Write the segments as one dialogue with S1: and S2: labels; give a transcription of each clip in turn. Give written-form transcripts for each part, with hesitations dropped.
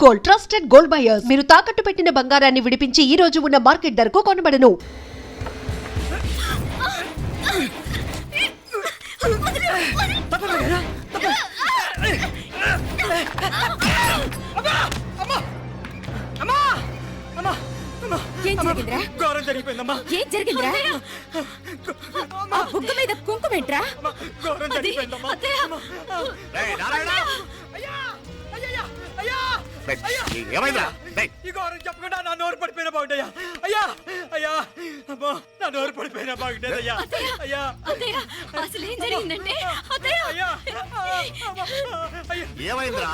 S1: Gold, trusted gold buyers. మీరు తాకట్టు పెట్టిన బంగారాన్ని విడిపించి ఈ రోజు ఉన్న మార్కెట్ ధరకు కొనబడను.
S2: ఘోరం జరిగిపోయిందమ్మా.
S3: ఏం జరిగిందిరా? బుగ్గ మీద కుంకుమేంట్రా?
S2: ఘోరం జరిగిపోయిందమ్మా. ఈ ఘోరం చెప్పకుండా నా నోరు పడిపోయిన బాగుంటాయా? అయ్యా అయ్యా అమ్మా, నా నోరు పడిపోయిన బాగుంటేదయ్యా. అయ్యా
S3: అసలు ఏం జరిగిందంటే
S2: అయ్యా
S4: ఏమైందిరా?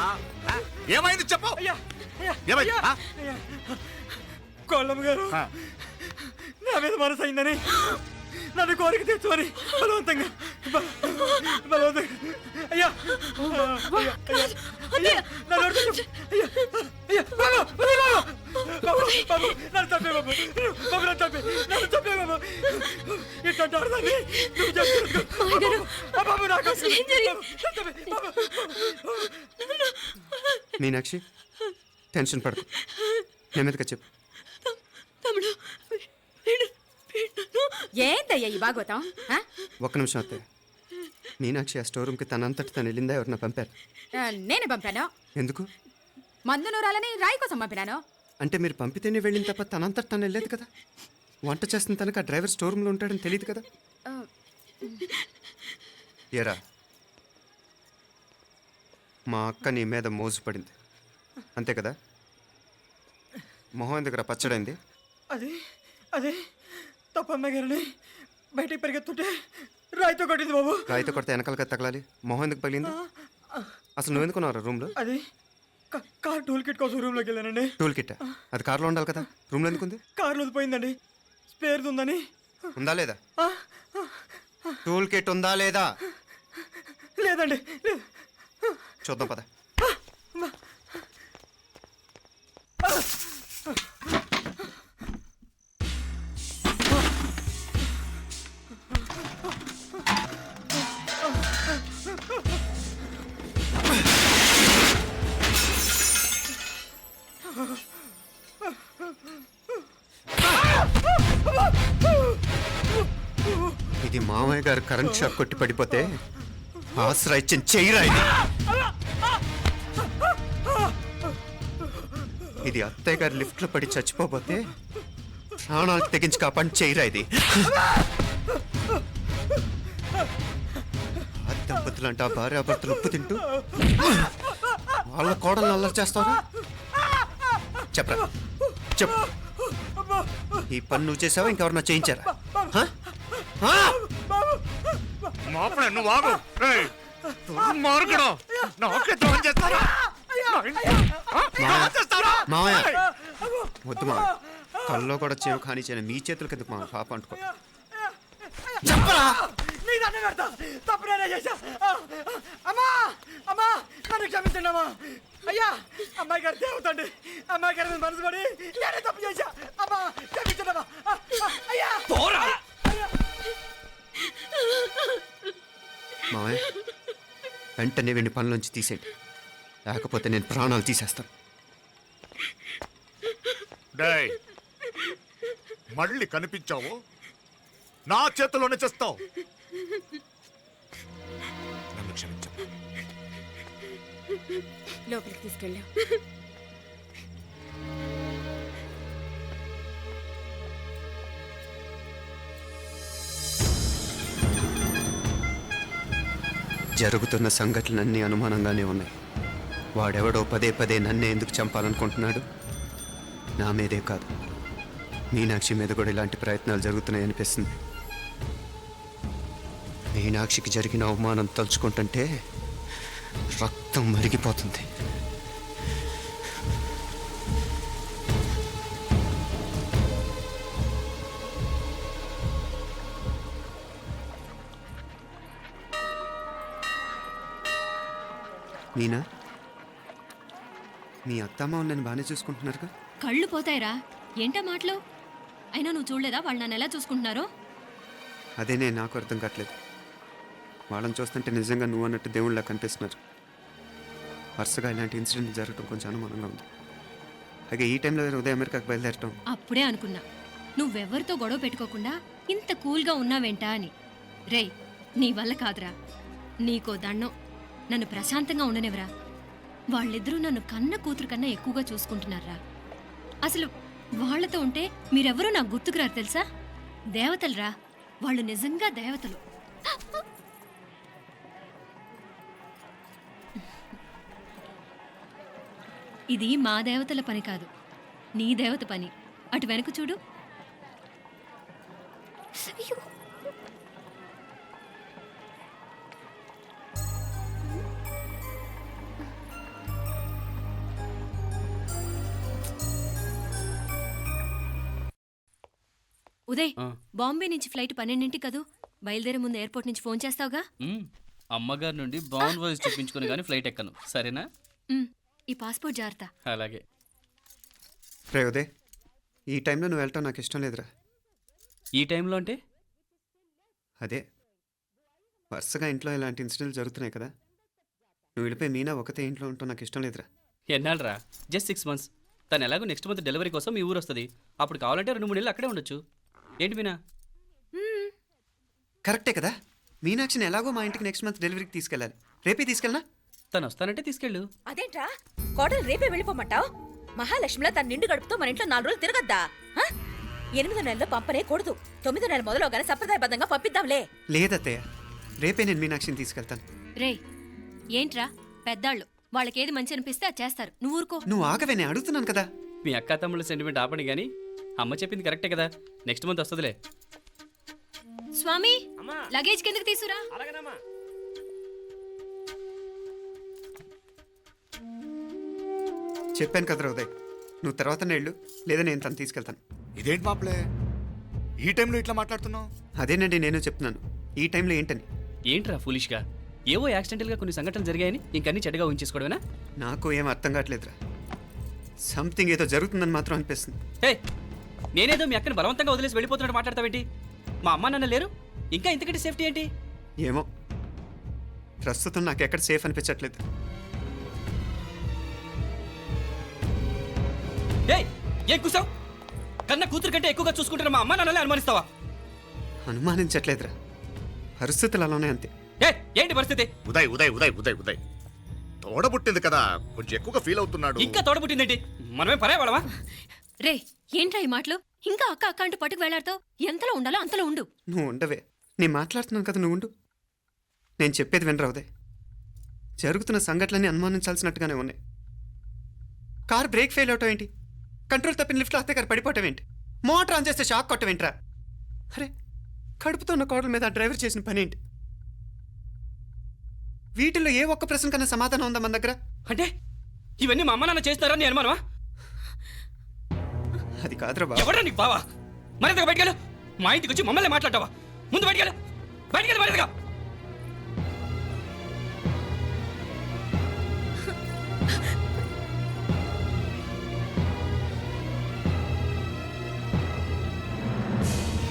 S4: ఏమైంది చెప్పు.
S2: అయ్యా
S4: ఏమైంది?
S2: కోళ్ళమ్మ గారు నా మీద మనసు అయిందని నన్ను కోరిక తెచ్చుకొని బలవంతంగా అయ్యా నన్ను తప్పే బాబు, నన్ను తప్పే బాబు. ఇట్లాంటి ఆడదాన్ని నువ్వు చెప్తున్నావు బాబు. నాకు
S5: మీనాక్షి, టెన్షన్ పడకు, నెమ్మదిగా చెప్పు.
S3: ఏంటయ్యా ఈ భాగవతం?
S5: ఒక్క నిమిషం అత్తయ్య. మీనాక్షి ఆ స్టోర్ రూమ్కి తనంతటి తను వెళ్ళిందా, ఎవరన్నా పంపారు?
S3: నేనే పంపాను.
S5: ఎందుకు?
S3: మందు నూరాలని రాయి కోసం పంపినాను.
S5: అంటే మీరు పంపితేనే వెళ్ళిన తప్ప తనంతటి తను వెళ్ళలేదు కదా. వంట చేస్తున్న తనకు ఆ డ్రైవర్ స్టోర్ రూమ్లో ఉంటాడని తెలియదు కదా. ఏరా, మా అక్క నీ మీద మోజు పడింది అంతే కదా. మొహం ఎందుకురా పచ్చడైంది?
S2: అదే తప్పమ్మ గారిని బయటికి పరిగెత్తుంటే రాయితో కొట్టింది బాబు.
S5: రాయితో కొడితే వెనకాలగా తగలాలి, మొహం ఎందుకు పగిలింది? అసలు నువ్వు ఎందుకున్నావు రూమ్లో?
S2: అది కార్ టూల్ కిట్ కోసం రూమ్లోకి వెళ్ళానండి.
S5: టూల్ కిట్ అది కార్లో ఉండాలి కదా, రూమ్లో ఎందుకుంది?
S2: కార్లో పోయిందండి, స్పేర్ ఉందని.
S5: ఉందా లేదా? టూల్ కిట్ ఉందా లేదా?
S2: లేదండి.
S5: చూద్దాం పద. ఇది మామయ్య గారు కరెంట్ షాక్ కొట్టి పడిపోతే ఆసరా ఇచ్చిన చెయ్యిరా ఇది అత్తయ్య గారు లిఫ్ట్లో పడి చచ్చిపోతే ప్రాణాలకు తెగించి కాపాడి చెయ్యిరా ఇది. ఆ దంపతులు అంట భార్యాభర్తలు ఉప్పు తింటూ వాళ్ళ కోడలు అల్లరి చేస్తారా? చెప్పరా చెప్పు. ఈ పని నువ్వు చేసావా, ఇంకెవరన్నా చేయించారా?
S4: నువ్వు ఆగు.
S5: మావయ్య వద్దు మావయ్య, కల్లో కూడా చేవు కానీ చేయను మీ చేతుల కింద మా పాప అంటుకో.
S2: చెప్పరా నీ దండ పెడతా, తప్పు నేనే చేశా. అమ్మా అమ్మా నన్ను క్షమించండి అమ్మా. అయ్యా అమ్మాయి గారు దేవతండి, అమ్మాయి గారి మీద మనసు పడి నేనే తప్పు చేశా. అమ్మా క్షమించండి అమ్మా. అయ్యా
S5: మావయ్య వెంటనే వెండి పనులోంచి తీసేయండి, లేకపోతే నేను ప్రాణాలు తీసేస్తాను.
S4: మళ్ళీ కనిపించావు నా చేతిలోనే చేస్తావు. నన్ను క్షమించు.
S3: లోపలికి తీసుకెళ్ళావు.
S5: జరుగుతున్న సంఘటనలన్నీ అనుమానంగానే ఉన్నాయి. వాడెవడో పదే పదే నన్నే ఎందుకు చంపాలనుకుంటున్నాడు? నా మీదే కాదు, మీనాక్షి మీద కూడా ఇలాంటి ప్రయత్నాలు జరుగుతున్నాయి అనిపిస్తుంది. మీనాక్షికి జరిగిన అవమానం తలుచుకుంటుంటే రక్తం మరిగిపోతుంది. మీనా, మీ అత్తమ్మ నన్ను బాగానే చూసుకుంటున్నారుగా?
S6: కళ్ళు పోతాయిరా, ఏంటా మాటలు? అయినా నువ్వు చూడలేదా వాళ్ళు నన్ను ఎలా చూసుకుంటున్నారో?
S5: అదేనే నాకు అర్థం కావట్లేదు. వాళ్ళని చూస్తుంటే నిజంగా నువ్వు అన్నట్టు దేవుళ్ళ కనిపిస్తున్నారు. వరుసగా ఇలాంటి ఇన్సిడెంట్ జరగడం కొంచెం అనుమానంగా ఉంది. అలాగే ఈ టైంలో ఉదయం అమెరికాకు బయలుదేరటం.
S6: అప్పుడే అనుకున్నా నువ్వెవ్వరితో గొడవ పెట్టుకోకుండా ఇంత కూల్గా ఉన్నావేంటా అని. రేయ్, నీ వల్ల కాదురా. నీకో దండం, నన్ను ప్రశాంతంగా ఉండనివరా. వాళ్ళిద్దరూ నన్ను కన్న కూతురు కన్నా ఎక్కువగా చూసుకుంటున్నారా. అసలు వాళ్లతో ఉంటే మీరెవరూ నాకు గుర్తుకురారు తెలుసా? దేవతలురా, వాళ్ళు నిజంగా దేవతలు. ఇది మా దేవతల పని కాదు, నీ దేవత పని. అటు వెనక చూడు. అయ్యో! ఉదయ్, బాంబే నుంచి ఫ్లైట్ 12ంటికి కదూ. బయలుదేరే ముందు ఎయిర్పోర్ట్ నుంచి ఫోన్ చేస్తావుగా?
S7: అమ్మగారి నుండి బౌండ్ వాయిస్ చూపించుకుని కానీ ఫ్లైట్ ఎక్కను, సరేనా?
S6: ఈ పాస్పోర్ట్ జాగ్రత్త.
S7: అలాగే.
S5: రే ఉదయ్, ఈ టైంలో నువ్వు వెళ్ళటం నాకు ఇష్టం లేదురా.
S7: ఈ టైంలో అంటే?
S5: అదే వరుసగా ఇంట్లో ఇలాంటి ఇన్సిడెంట్లు జరుగుతున్నాయి కదా. నువ్వు వెళ్ళిపోయి మీనా ఒకతే ఇంట్లో ఉంటావు నాకు ఇష్టం లేదురా.
S7: ఎన్నాళ్ళరా? Just 6 months. తను ఎలాగో నెక్స్ట్ మంత్ డెలివరీ కోసం మీ ఊరు వస్తుంది. అప్పుడు కావాలంటే 2-3 నెలలు అక్కడే ఉండొచ్చు. ఏంటి మీనా?
S5: కరెక్టే కదా. మీనాక్షిని ఎలాగో మా ఇంటికి నెక్స్ట్ మంత్ డెలివరీకి తీసుకెళ్ళాలి. రేపే తీసుకెళ్ళనా?
S7: తను వస్తానంటే తీసుకెళ్ళు.
S8: అదేంట్రా కోడలు రేపే వెళ్ళిపోమంటావు? మహాలక్ష్మిలా తన నిండు గడుపుతో మన ఇంట్లో 4 రోజులు తిరగద్దా? 8వ నెలలో పంపనే కూడదు. 9వ నెల మొదలుగానే సంప్రదాయబద్ధంగా పంపిద్దాంలే.
S5: లేదత్తయ్య, రేపే నేను మీనాక్షిని తీసుకెళ్తాను.
S6: రేయ్, ఏంట్రా పెద్దాళ్ళు, వాళ్ళకేది మంచి అనిపిస్తే అది చేస్తారు. నువ్వు ఊరుకో.
S5: నువ్వు ఆగవే, నేను అడుగుతున్నాను కదా.
S7: మీ అక్క తమ్ముళ్ళ సెంటిమెంట్ ఆపండి కానీ అమ్మ చెప్పింది కరెక్టే కదా. నెక్స్ట్ మంత్ వస్తుందిలే.
S6: స్వామి, లగేజ్ కిందకి తీసురా.
S5: చెప్పాను కదరా ఉదయ్, నువ్వు తర్వాత నేళ్ళు లేదా నేను తను తీసుకెళ్తాను.
S4: ఇదేంటి మాప్లే ఈ టైంలో ఇట్లా మాట్లాడుతున్నావు?
S5: అదేనండి నేను చెప్తున్నాను, ఈ టైంలో ఏంటని.
S7: ఏంట్రా ఫులిష్గా? ఏవో యాక్సిడెంటల్గా కొన్ని సంఘటనలు జరిగాయని ఇంకన్నీ చెడ్డగా ఉంచేసుకోవడమేనా?
S5: నాకు ఏం అర్థం కావట్లేదురా. సంథింగ్ ఏదో జరుగుతుందని మాత్రం అనిపిస్తుంది.
S7: హే, నేనేదో మీ అక్కని బలవంతంగా వదిలేసి వెళ్ళిపోతున్నట్టు మాట్లాడతావేంటి? మా అమ్మ నాన్న లేరు, ఇంకా ఇంతకంటే సేఫ్టీ ఏంటి?
S5: ఏమో, ప్రస్తుతం నాకు ఎక్కడ సేఫ్ అనిపించట్లేదు.
S7: ఏం కూసావు? కన్న కూతురు కంటే ఎక్కువగా చూసుకుంటున్న మా అమ్మ నాన్నలే అనుమానిస్తావా?
S5: అనుమానించట్లేదురా, పరిస్థితులు అలానే అంతే.
S7: ఏంటి పరిస్థితి?
S4: ఉదయ్ ఉదయ్ ఉదయ్ ఉదయ్ ఉదయ్ తోడబుట్టింది కదా, కొంచెం ఎక్కువగా ఫీల్ అవుతున్నాడు.
S7: ఇంకా తోడబుట్టిందేంటి? మనమే పరాయవాడవా?
S6: రే, ఏంట్రా ఈ మాటలు? ఇంకా అక్క అక్క అంటూ పట్టుకు వెళ్లాడుతావు. ఎంతలో ఉండాలో అంతలో ఉండు.
S5: నువ్వు ఉండవే, నేను మాట్లాడుతున్నాను కదా, నువ్వు ఉండు. నేను చెప్పేది వినరా ఉదయ్, జరుగుతున్న సంఘటనలన్నీ అనుమానించాల్సినట్టుగానే ఉన్నాయి. కారు బ్రేక్ ఫెయిల్ అవటం ఏంటి? కంట్రోల్ తప్పిన లిఫ్ట్లో అత్తే గారు పడిపోవటం ఏంటి? మోటార్ ఆన్ చేస్తే షాక్ కొట్టం ఏంట్రా? అరే, కడుపుతో ఉన్న కోడల మీద ఆ డ్రైవర్ చేసిన పని ఏంటి? వీటిల్లో ఏ ఒక్క ప్రశ్న కన్నా సమాధానం ఉందా మన దగ్గర?
S7: అంటే ఇవన్నీ మా అమ్మ నాన్న చేస్తారా నీ అనుమానమా?
S5: అది కాదురా బాబు.
S7: ఎవరా నీకు బావా? మరింతగా బయటకెళ్ళు. మా ఇంటికి వచ్చి మమ్మల్ని మాట్లాడతావా? ముందు బయటకెళ్ళు, బయటకెళ్ళు మరింతగా.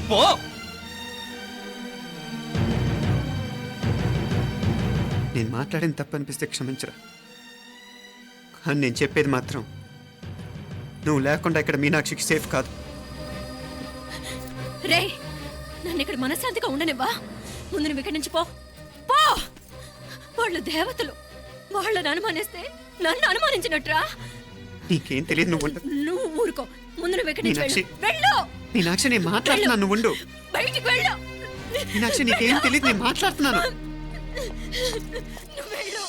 S7: పో.
S5: నేను మాట్లాడిన తప్పు అనిపిస్తే క్షమించరా, కానీ నేను చెప్పేది మాత్రం నువ్వు లేకుండా ఇక్కడ మీనాక్షికి సేఫ్ కాదు.
S6: రే, నన్ను ఇక్కడ మనశ్శాంతిగా ఉండనివ్వా. ముందు నువ్వు ఇక్కడి నుంచి పో. పో. వాళ్ళు దేవతలు, వాళ్ళని అనుమానిస్తే నన్ను అనుమానించినట్రా.
S5: నీకేం తెలియదు, నువ్వు ఉండు.
S6: నువ్వు ఊరుకో. ముందు నువ్వు ఇక్కడి నుంచి
S5: మీనాక్షి.
S6: వెళ్ళు.
S5: మీనాక్షి, నేను మాట్లాడుతున్నాను, నువ్వు ఉండు.
S6: బయటికి వెళ్ళు.
S5: మీనాక్షి, నీకేం తెలియదు, నేను మాట్లాడుతున్నాను.
S6: నువ్వు వెళ్ళు.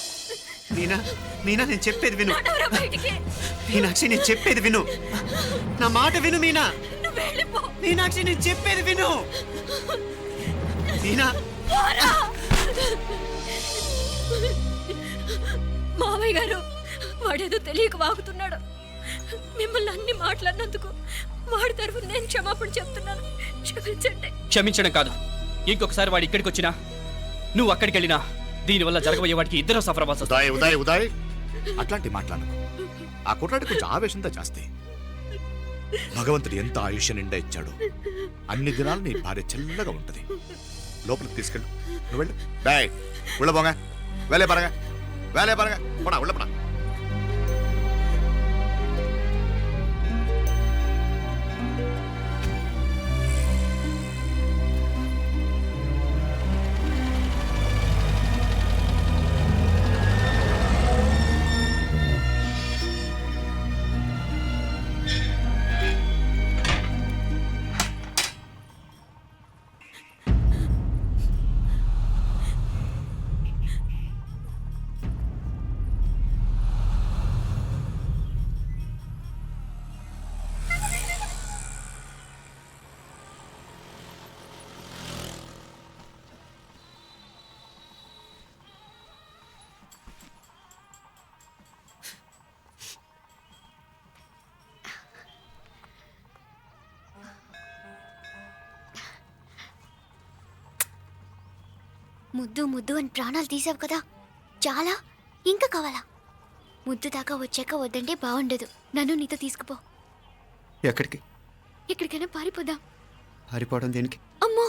S5: మీనా, మీనా, నేను చెప్పేది విను.
S6: నడవరా బయటికి.
S5: మీనాక్షి, నేను చెప్పేది విను, నా మాట విను. మీనా,
S6: నువ్వు వెళ్ళిపో.
S5: మీనాక్షి, నేను చెప్పేది విను. మీనా,
S6: పోరా. మావయ్య గారు, వాడేదో తెలియక వాగుతున్నాడు. మిమ్మల్ని అన్ని మాట్లాడినందుకు వాడి తరఫున నేను క్షమాపణ చెప్తున్నాను. క్షమించండి.
S7: క్షమించడం కాదు, ఇంకొకసారి వాడు ఇక్కడికి వచ్చినా నువ్వు అక్కడికి వెళ్ళినా దీనివల్ల జరగబోయే వాడికి ఇద్దరు సఫర్ అవ్వాల్సి వస్తుంది.
S4: ఉదయ్ ఉదయ్ ఉదయ్ అట్లాంటి మాట్లాడకు. ఆ కుట్రాడి కొంచెం ఆవేశంతో జాస్తి. భగవంతుడు ఎంత ఆయుష్య నిండా ఇచ్చాడు. అన్ని దినాలు నీ భార్య చల్లగా ఉంటది. లోపలికి తీసుకెళ్ళు, నువ్వు వెళ్ళు. డాయ్ ఉள்ள పోంగ, వేలే పరగ, వేలే పరగ, పోడా ఉள்ள పడా.
S9: ముద్దు ముద్దు అని ప్రాణాలు తీసావు కదా, చాలా ఇంకా కావాలా? ముద్దు దాకా వచ్చాక వద్దంటే బాగుండదు. నన్ను నీతో తీసుకుపో.
S5: ఎక్కడికి?
S9: ఎక్కడికైనా పారిపోదాం.
S5: పారిపోవడం దేనికి?
S9: అమ్మో,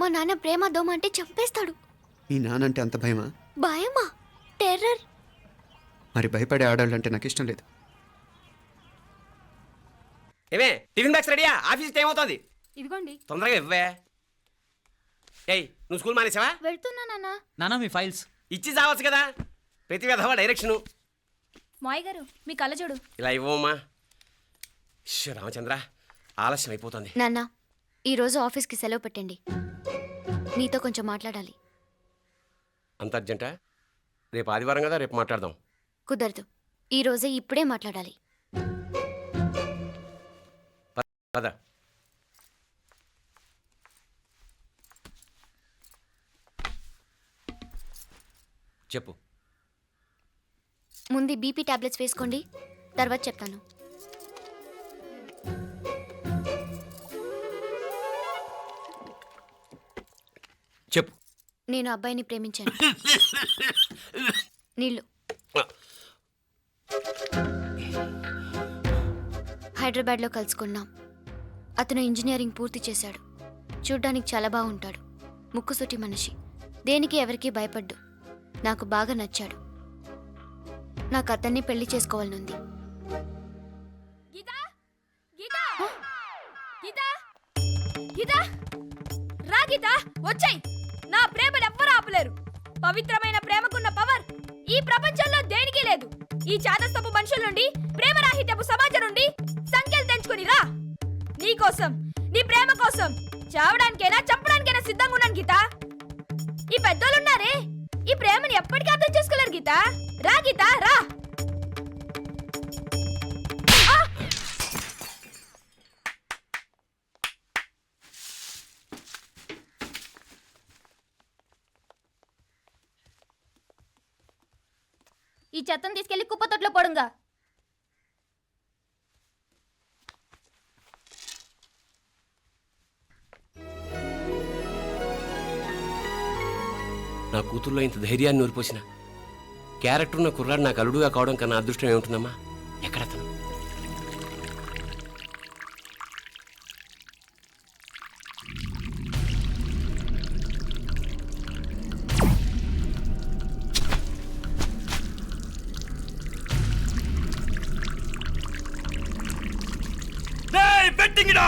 S9: మా నాన్న ప్రేమ దోమ అంటే చంపేస్తాడు.
S5: మీ నానంటే అంత భయమా?
S9: భయమా? టెర్రర్.
S5: మరి భయపడే ఆడాళ్ళు అంటే నాకు ఇష్టం లేదు.
S2: ఏమే టిఫిన్ బ్యాగ్స్ రెడీయా? ఆఫీస్ టైం అవుతుంది.
S3: ఇదిగోండి.
S2: తొందరగా ఇవ్వే. ఏయ్ నువ్వు స్కూల్ మానేసావా?
S9: వెళ్తున్నా నాన్న.
S7: నానా మీ ఫైల్స్
S2: ఇచ్చి చావచ్చు కదా. ప్రతి విధవా డైరెక్షను.
S9: మాయ్ గారు మీ కళ్ళజోడు.
S2: ఇలా ఇవ్వమ్మా. రామచంద్ర ఆలస్యం అయిపోతుంది.
S9: నాన్న, ఈరోజు ఆఫీస్కి సెలవు పెట్టండి. నీతో కొంచెం మాట్లాడాలి.
S2: అంత అర్జెంటా? రేపు ఆదివారం కదా, రేపు మాట్లాడదాం.
S9: కుదరదు, ఈరోజే ఇప్పుడే మాట్లాడాలి.
S2: పద. చెప్పు.
S9: ముందు బీపీ టాబ్లెట్స్ వేసుకోండి, తర్వాత చెప్తాను.
S2: చెప్పు.
S9: నేను అబ్బాయిని ప్రేమించాను. నీళ్ళు. హైదరాబాద్లో కలుసుకున్నాం. అతను ఇంజనీరింగ్ పూర్తి చేశాడు. చూడ్డానికి చాలా బాగుంటాడు. ముక్కుసూటి మనిషి. దేనికి ఎవరికీ భయపడ్డు. నాకు బాగా నచ్చాడు. నాకు అతన్ని పెళ్లి చేసుకోవాలనుంది.
S8: వచ్చాయి. నా ప్రేమను ఎవ్వరూ ఆపలేరు. పవిత్రమైన ప్రేమకున్న పవర్ ఈ ప్రపంచంలో దేనికి లేదు. ఈ చాదస్తపు మనుషుల నుండి, ప్రేమరాహిత్యపు సమాజం నుండి సంఖ్యలు తెంచుకుని రా. నీ కోసం, నీ ప్రేమ కోసం చావడానికైనా చంపడానికైనా సిద్ధంగా ఉన్నాను గీత. ఈ పెద్దోళ్ళున్నారే, ఈ ప్రేమని ఎప్పటికీ అర్థం చేసుకోలేరు గీత. రా గీత, రా. ఈ చెత్తను తీసుకెళ్లి కుప్పతొట్లో పడుంగా.
S2: నా కూతుర్లో ఇంత ధైర్యాన్ని నూరిపోసిన క్యారెక్టర్ ఉన్న కుర్రాడు నాకు అల్లుడుగా కావడం కన్నా అదృష్టం ఏముంటుందమ్మా? ఎక్కడతను? పెట్టింగిడా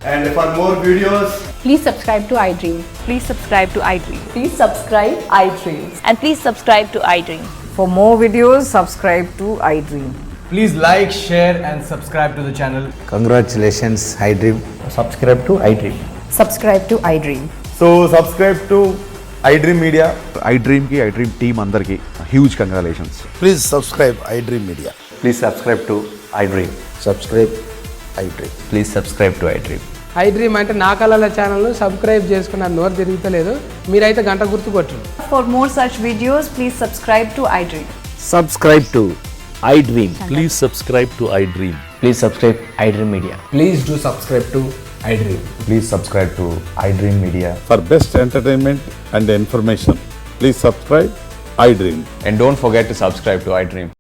S10: And for more videos,
S11: please subscribe to iDream. Please subscribe to iDream.
S12: Please subscribe iDream.
S11: And please subscribe to iDream.
S12: For more videos, subscribe to iDream.
S10: Please like, share, and subscribe to the channel.
S2: Congratulations, iDream. Subscribe to iDream.
S11: Subscribe to iDream.
S10: So subscribe to iDream Media.
S4: iDream team అందరికి huge congratulations.
S2: Please subscribe iDream Media.
S10: Please subscribe to iDream.
S2: Subscribe iDream.
S10: Please subscribe to iDream.
S12: iDream అంటే నా కళల ఛానల్ను subscribe చేసుకున్న నోరు తిరుగుతలేదు, మీరైతే గంట గుర్తు కొట్టండి.
S11: For more such videos, please subscribe to iDream.
S2: Subscribe to iDream.
S13: Please subscribe to iDream.
S2: Please subscribe iDream Media.
S10: Please do subscribe to iDream.
S2: Please subscribe to iDream Media.
S13: For best entertainment and information, please subscribe iDream.
S10: And don't forget to subscribe to iDream.